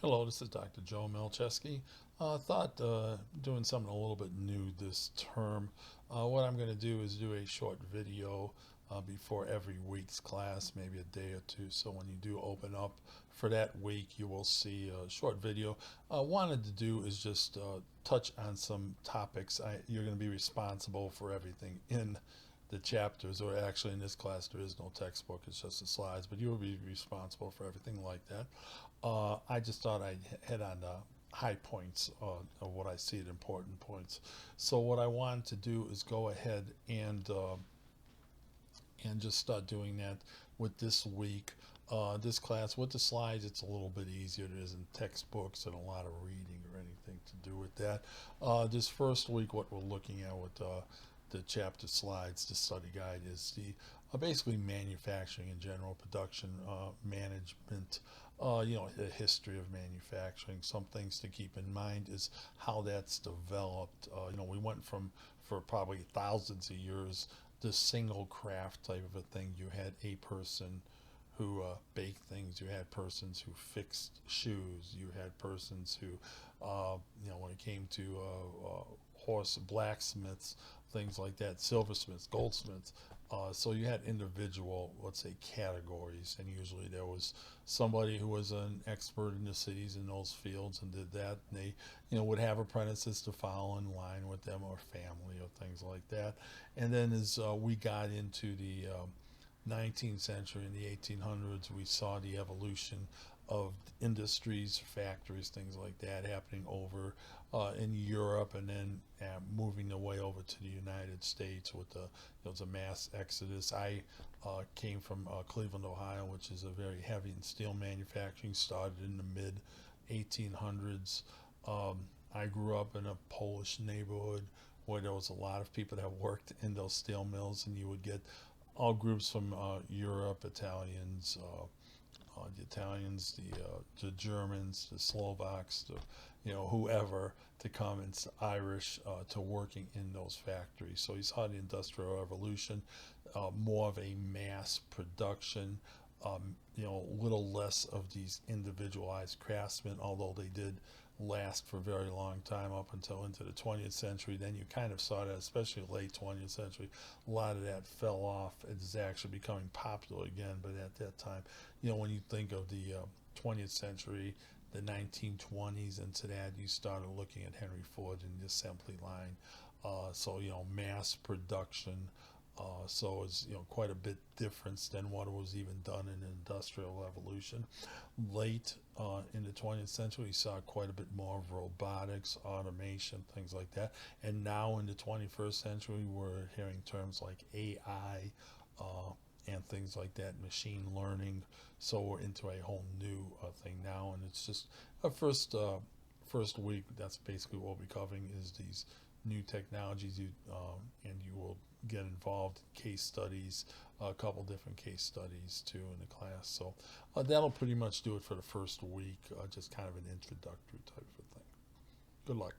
Hello, this is Dr. Joe Melcheski. Thought doing something a little bit new this term. What I'm going to do is do a short video before every week's class, maybe a day or two. So when you do open up for that week, you will see a short video. Wanted to do is just touch on some topics. You're going to be responsible for everything in the chapters, or actually in this class there is no textbook, it's just the slides, but you will be responsible for everything like that. I just thought I'd hit on the high points of what I see as important points. So what I want to do is go ahead and just start doing that with this week. This class with the slides, it's a little bit easier. There isn't textbooks and a lot of reading or anything to do with that. This first week, what we're looking at with the chapter slides, the study guide, is the basically manufacturing in general, production management, the history of manufacturing. Some things to keep in mind is how that's developed. We went from, for probably thousands of years, this single craft type of a thing. You had a person who baked things. You had persons who fixed shoes. You had persons who, when it came to horse blacksmiths, things like that, silversmiths, goldsmiths. So you had individual, let's say, categories, and usually there was somebody who was an expert in the cities in those fields and did that. And they, would have apprentices to follow in line with them, or family, or things like that. And then as we got into the 19th century and the 1800s, we saw the evolution of industries, factories, things like that happening over in Europe, and then moving the way over to the United States with the there was a mass exodus. I came from Cleveland, Ohio, which is a very heavy in steel manufacturing. Started in the mid 1800s. I grew up in a Polish neighborhood where there was a lot of people that worked in those steel mills, and you would get all groups from Europe, the Italians, the Germans, the Slovaks, whoever, to come, and Irish, to working in those factories. So you saw the Industrial Revolution, more of a mass production. A little less of these individualized craftsmen, although they did last for a very long time up until into the 20th century. Then you kind of saw that, especially late 20th century, a lot of that fell off. It's actually becoming popular again, but at that time, when you think of the 20th century, the 1920s into that, you started looking at Henry Ford and the assembly line. Mass production. So it's quite a bit different than what was even done in the Industrial Revolution. Late in the 20th century, we saw quite a bit more of robotics, automation, things like that. And now in the 21st century, we're hearing terms like AI and things like that, machine learning. So we're into a whole new thing now, and it's just a first week. That's basically what we're covering, is these new technologies. And you will get involved in case studies, a couple different case studies too in the class. So that'll pretty much do it for the first week, just kind of an introductory type of thing. Good luck.